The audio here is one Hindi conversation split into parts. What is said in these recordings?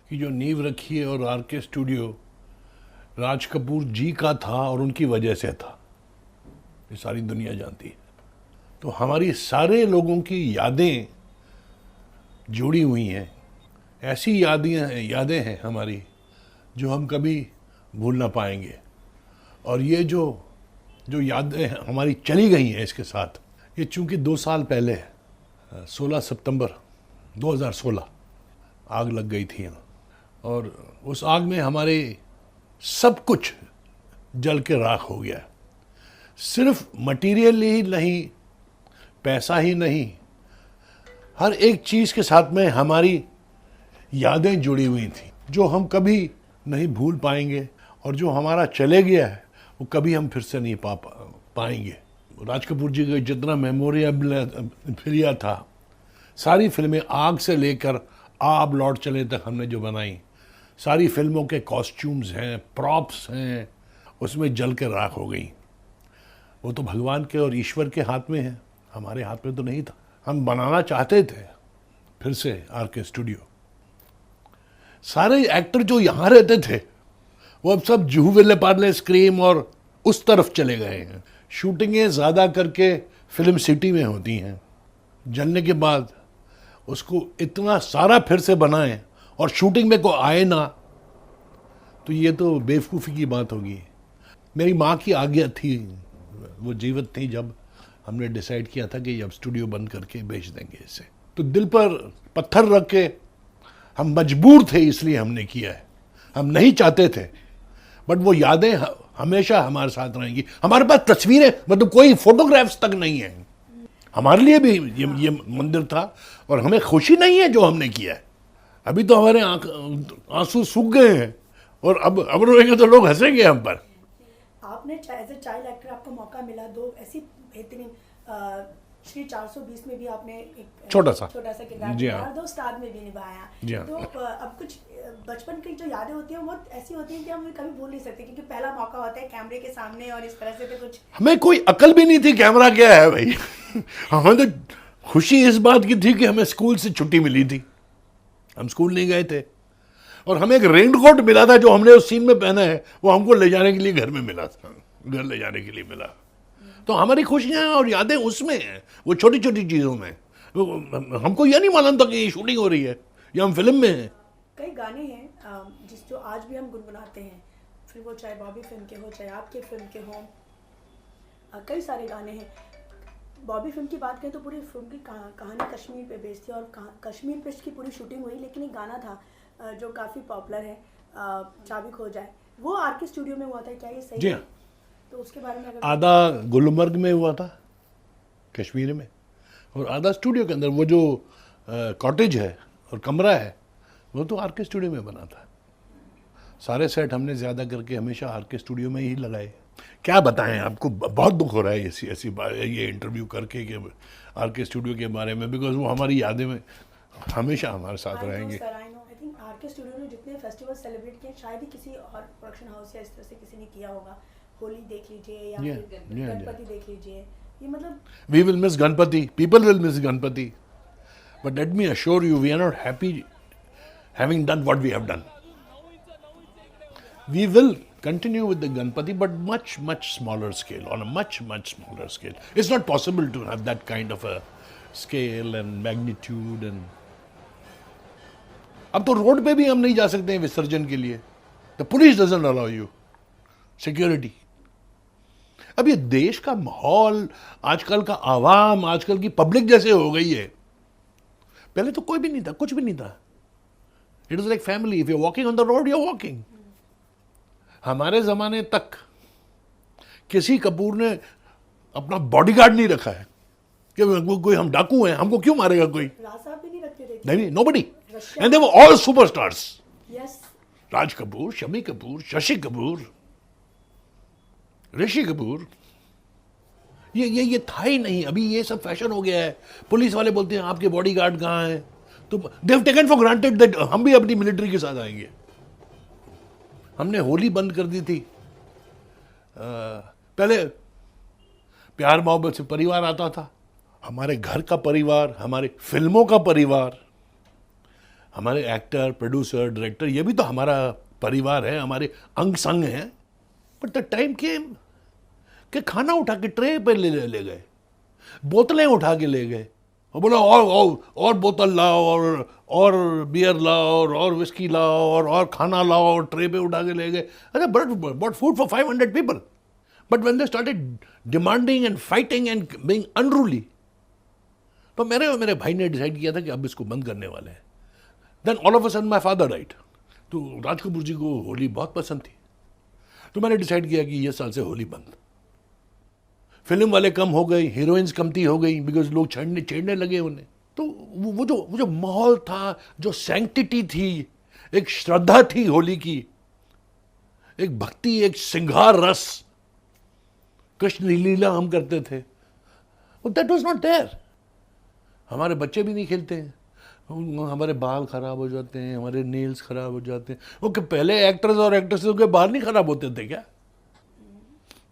की जो नींव रखी है और आर के स्टूडियो राज कपूर जी का था और उनकी वजह से था, ये सारी दुनिया जानती है। तो हमारी सारे लोगों की यादें जुड़ी हुई हैं, ऐसी यादें हैं हमारी जो हम कभी भूल ना पाएंगे। और ये जो जो यादें हमारी चली गई हैं इसके साथ, ये चूंकि 2 साल पहले 16 सितंबर 2016 आग लग गई थी और उस आग में हमारे सब कुछ जल के राख हो गया। सिर्फ मटेरियल ही नहीं, पैसा ही नहीं, हर एक चीज़ के साथ में हमारी यादें जुड़ी हुई थी जो हम कभी नहीं भूल पाएंगे और जो हमारा चले गया है वो कभी हम फिर से नहीं पाएंगे। राज कपूर जी का जितना मेमोरिया था, सारी फिल्में आग से लेकर आप लौट चले तक हमने जो बनाई, सारी फिल्मों के कॉस्ट्यूम्स हैं, प्रॉप्स हैं, उसमें जल के राख हो गई। वो तो भगवान के और ईश्वर के हाथ में है, हमारे हाथ में तो नहीं था। हम बनाना चाहते थे फिर से आर के स्टूडियो। सारे एक्टर जो यहाँ रहते थे वो अब सब जुहू विले पार्ले स्क्रीम और उस तरफ चले गए हैं। शूटिंगें ज़्यादा करके फिल्म सिटी में होती हैं। जलने के बाद उसको इतना सारा फिर से बनाएं और शूटिंग में कोई आए ना, तो ये तो बेवकूफ़ी की बात होगी। मेरी माँ की आज्ञा थी, वो जीवित थी जब हमने डिसाइड किया था कि अब स्टूडियो बंद करके बेच देंगे इसे। तो दिल पर पत्थर रख के हम मजबूर थे, इसलिए हमने किया है। हम नहीं चाहते थे, बट वो यादें हमेशा हमारे साथ रहेंगी। हमारे पास तस्वीरें, मतलब कोई फोटोग्राफ्स तक नहीं है। हमारे लिए भी ये मंदिर था और हमें खुशी नहीं है जो हमने किया है। अभी तो हमारे आंसू सूख गए हैं और अब रोएंगे तो लोग हंसेंगे हम पर। आपने एज ए चाइल्ड एक्टर आपको मौका मिला, 2 ऐसी बेहतरीन श्री 420 में भी आपने एक छोटा सा किरदार निभाया, 2 स्टार में भी निभाया। तो अब कुछ बचपन की जो यादें होती हैं वो ऐसी होती हैं कि हम कभी भूल नहीं सकते, क्योंकि पहला मौका होता है कैमरे के सामने और इस तरह से। तो कुछ हमें कोई अकल भी नहीं थी कैमरा क्या है भाई। हमें तो खुशी इस बात की थी कि हमें स्कूल से छुट्टी मिली थी, हम स्कूल नहीं गए थे और हमें एक रेनकोट मिला था जो हमने उस सीन में पहना है, वो हमको ले जाने के लिए घर में मिला था, घर ले जाने के लिए मिला। तो हमारी खुशियाँ और यादें उसमें हैं, वो छोटी छोटी चीज़ों में। हमको यह नहीं मालूम था कि ये शूटिंग हो रही है या हम फिल्म में हैं। कई गाने हैं जो आज भी हम गुनगुनाते हैं, फिर वो चाहे बॉबी फिल्म के हो चाहे आपके फिल्म के हों, कई सारे गाने हैं। बॉबी फिल्म की बात करें तो पूरी फिल्म की कहानी कश्मीर पे बेस्ड थी और कश्मीर पे इसकी पूरी शूटिंग हुई। लेकिन एक गाना था जो काफ़ी पॉपुलर है, चाबी खो जाए, वो आर के स्टूडियो में हुआ था, क्या ये सही है? तो उसके बारे में अगर आधा गुलमर्ग में हुआ था कश्मीर में और आधा स्टूडियो के अंदर। वो जो कॉटेज है और कमरा है वो तो आर के स्टूडियो में बना था। सारे सेट हमने ज़्यादा करके हमेशा आर के स्टूडियो में ही लगाए। क्या बताएं आपको, बहुत दुख हो रहा है ऐसी बात, ये इंटरव्यू करके कि आर के स्टूडियो के बारे में, बिकॉज वो हमारी यादें में हमेशा हमारे साथ रहेंगे। आर के स्टूडियो ने जितने फेस्टिवल सेलिब्रेट किए शायद ही किसी और प्रोडक्शन हाउस या इस तरह से किसी ने किया होगा। होली देख लीजिए या गणपति देख लीजिए, ये मतलब we will miss Ganpati, people will miss Ganpati, but let me assure you we are not happy having done what we have done. We will continue with the Ganpati, but much smaller scale, on a much smaller scale. It's not possible to have that kind of a scale and magnitude. And अब तो रोड पे भी हम नहीं जा सकते हैं विसर्जन के लिए, the police doesn't allow you, security. अब ये देश का माहौल, आजकल का आवाम, आजकल की पब्लिक जैसे हो गई है। पहले तो कोई भी नहीं था, कुछ भी नहीं था। It is like family, if you walking on the road you walking. हमारे जमाने तक किसी कपूर ने अपना बॉडीगार्ड नहीं रखा है कि कोई हम डाकू हैं, हमको क्यों मारेगा कोई। राज साहब भी नहीं रखते थे। नहीं, nobody, and they were all superstars. Yes, Raj Kapoor, Shammi Kapoor, Shashi Kapoor, Rishi Kapoor, ये था ही नहीं। अभी ये सब फैशन हो गया है। पुलिस वाले बोलते हैं आपके बॉडीगार्ड कहाँ हैं, तो they have taken for granted that हम भी अपनी मिलिट्री के साथ आएंगे। हमने होली बंद कर दी थी। पहले प्यार मोहब्बत से परिवार आता था, हमारे घर का परिवार, हमारे फिल्मों का परिवार, हमारे एक्टर, प्रोड्यूसर, डायरेक्टर, ये भी तो हमारा परिवार है, हमारे अंग संग हैं। बट द टाइम केम कि खाना उठा के ट्रे पे ले गए, बोतलें उठा के ले गए और बोला और बोतल लाओ और बियर लाओ और विस्की लाओ और खाना लाओ और ट्रे पे उठा के ले गए। अच्छा, but food for 500 people, but when they started demanding and fighting and being unruly, तो मेरे और मेरे भाई ने डिसाइड किया था कि अब इसको बंद करने वाले हैं। Then all of a sudden my father right, तो राज कपूर जी को होली बहुत पसंद थी, तो मैंने डिसाइड किया कि ये साल से होली बंद। फिल्म वाले कम हो गए, हीरोइंस कमती हो गई, बिकॉज लोग छेड़ने लगे उन्हें। तो वो जो माहौल था, जो सैंक्टिटी थी, एक श्रद्धा थी होली की, एक भक्ति, एक सिंगार रस, कृष्ण लीला हम करते थे, दैट वाज नॉट देयर। हमारे बच्चे भी नहीं खेलते हैं, हमारे बाल खराब हो जाते हैं, हमारे नेल्स खराब हो जाते हैं। वो कि पहले एक्टर्स और एक्ट्रेसेस के बाल नहीं खराब होते थे क्या?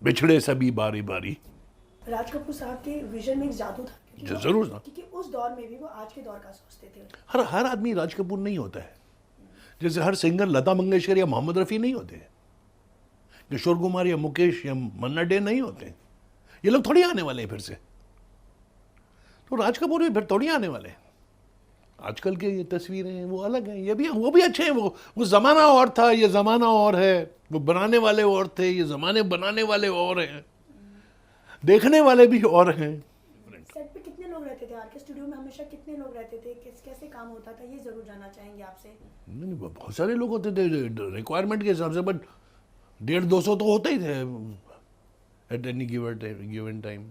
बिछड़े सभी बारी बारी। राज कपूर साहब के विजन में एक जादू था, जरूर था, क्योंकि उस दौर में भी वो आज के दौर का सोचते थे। हर आदमी राज कपूर नहीं होता है, जैसे हर सिंगर लता मंगेशकर या मोहम्मद रफ़ी नहीं होते, किशोर कुमार या मुकेश या मन्ना डे नहीं होते। ये लोग थोड़ी आने वाले हैं फिर से, तो राज कपूर भी फिर थोड़ी आने वाले हैं। आजकल के ये तस्वीरें हैं वो अलग हैं, ये भी, वो भी अच्छे हैं। वो ज़माना और था, ये ज़माना और है। वो बनाने वाले और थे, ये ज़माने बनाने वाले और हैं, देखने वाले भी और हैं। सेट पे कितने लोग रहते थे? आरके स्टूडियो में हमेशा कितने लोग रहते थे? कैसे काम होता था, ये जरूर जानना चाहेंगे आपसे। नहीं, बहुत सारे लोग होते थे रिक्वायरमेंट के हिसाब से, बट 150-200 तो होते ही थे एट एनी गिवन टाइम।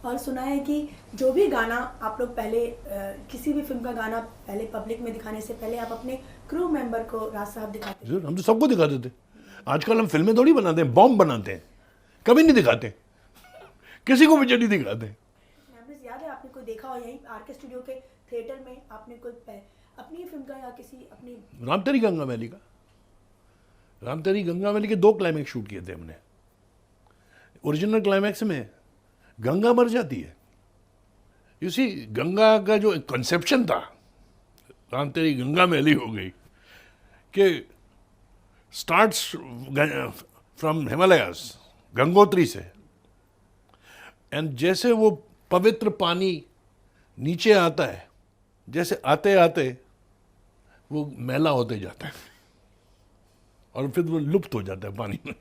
और सुना है कि जो भी गाना आप लोग पहले किसी भी फिल्म का गाना पहले पब्लिक में दिखाने से पहले आप अपने क्रू मेंबर को राज साहब दिखाते थे। हम तो सबको दिखाते थे। आजकल हम फिल्में थोड़ी बनाते हैं, बॉम्ब बनाते हैं, कभी नहीं दिखाते, किसी को पिक्चर नहीं दिखाते। मैम, याद है आपने कोई देखा हो यहीं आरके स्टूडियो के थिएटर में, आपने कोई अपनी फिल्म का या किसी अपनी? राम तेरी गंगा मैली का, राम तेरी गंगा मैली के 2 क्लाइमैक्स शूट किए थे हमने। ओरिजिनल क्लाइमैक्स में गंगा मर जाती है। इसी गंगा का जो कंसेप्शन था, राम तेरी गंगा मैली हो गई, कि स्टार्ट्स फ्रॉम हिमालयास, गंगोत्री से, एंड जैसे वो पवित्र पानी नीचे आता है, जैसे आते आते वो मैला होते जाता है और फिर वो लुप्त हो जाता है पानी में।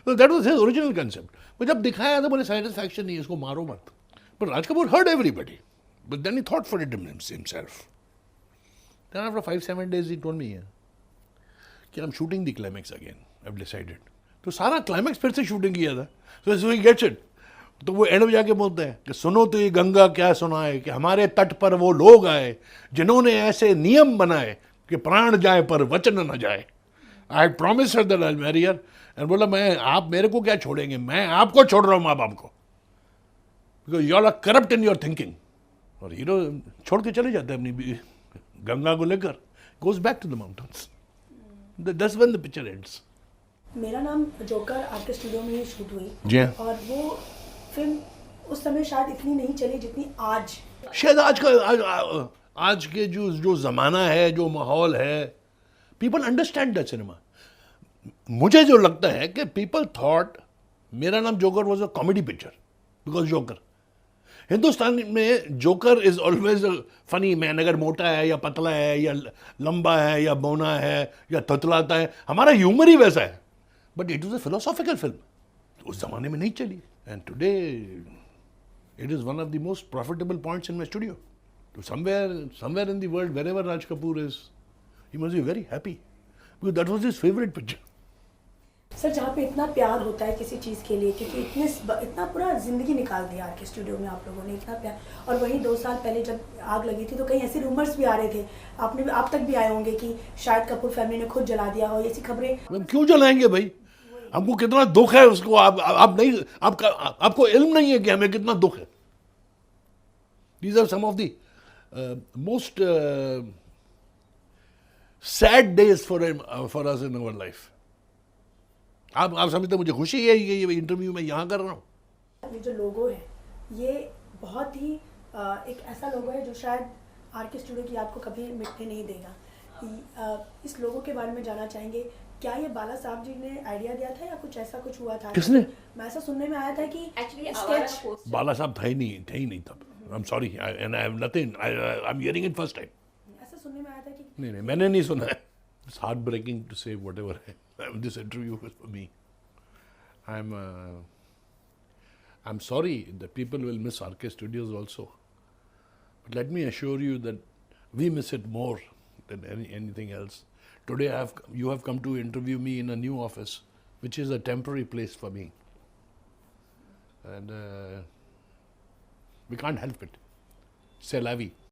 तो that was his original concept. वो जब दिखाया तो बोले सेटिस्फैक्शन नहीं है, इसको मारो मत। But Raj Kapoor heard everybody, but then he thought for it himself. Then after 5-7 days he told me कि I am shooting the climax again, I have decided. तो सारा क्लाइमैक्स फिर से शूटिंग किया था। So he gets it. तो वो एंड में जाके बोलते हैं कि सुनो तो ये गंगा क्या सुनाए, कि हमारे तट पर वो लोग आए जिन्होंने ऐसे नियम बनाए कि प्राण जाए पर वचन न जाए। I promise her that I will marry her. And बोला, मैं, आप मेरे को क्या छोड़ेंगे, मैं आपको छोड़ रहा हूँ, माँ बाप को, because you are corrupt in your thinking. और हीरो छोड़ के चले जाते हैं अपनी गंगा को लेकर, goes back to the mountains. That's when the picture ends. Mera Naam joker RK studio में ही शूट हुई जी हाँ। और वो फिल्म उस समय शायद इतनी नहीं चली जितनी आज। शायद आज के जो ज़माना है, जो माहौल है, पीपल अंडरस्टैंड द सिनेमा। मुझे जो लगता है कि people thought Mera Naam Joker was a comedy picture, because joker, Hindustan में joker is always funny man. अगर मोटा है या पतला है या लंबा है या बौना है या ततलाता है, हमारा ह्यूमर ही वैसा है। But it was a philosophical film, उस जमाने में नहीं चली। And today it is one of the most profitable points in my studio. तो somewhere in the world, wherever Raj Kapoor is, he must be very happy, because that was his favourite picture. Sir, जहाँ पे इतना प्यार होता है किसी चीज़ के लिए, क्योंकि इतना पूरा ज़िंदगी निकाल दिया आरके स्टूडियो में आप लोगों ने, इतना प्यार। और वहीं 2 साल पहले जब आग लगी थी तो कहीं ऐसे रूमर्स भी आ रहे थे, आप तक भी आए होंगे कि शायद कपूर फैमिली ने खुद जला दिया हो, ऐसी खबरें। हम क्यों जलाएंगे भाई? हमको कितना दुख है उसको आप नहीं, आपको इल्म नहीं है कि हमें कितना दुख है। These are some of the most sad days for us in our life. आप समझते, मुझे खुशी है कि ये इंटरव्यू मैं यहाँ कर रहा हूँ। ये जो लोगो है, ये बहुत ही एक ऐसा लोगो है जो शायद आर के स्टूडियो की याद को कभी मिटने नहीं देगा। इस लोगों के बारे में जानना चाहेंगे, क्या ये बाला साहब जी ने आइडिया दिया था या कुछ ऐसा कुछ हुआ था? किसने? मैं ऐसा सुनने में आया था कि एक्चुअली स्केच बाला साहब थे ही नहीं तब। I am sorry and I have nothing, I am hearing it first time. ऐसा सुनने में आया था कि नहीं, मैंने नहीं सुना है। It's heart breaking to say whatever है। This interview was for me. I'm sorry that people will miss RK Studios also. But let me assure you that we miss it more than anything else. Today you have come to interview me in a new office, which is a temporary place for me. And we can't help it. C'est la vie.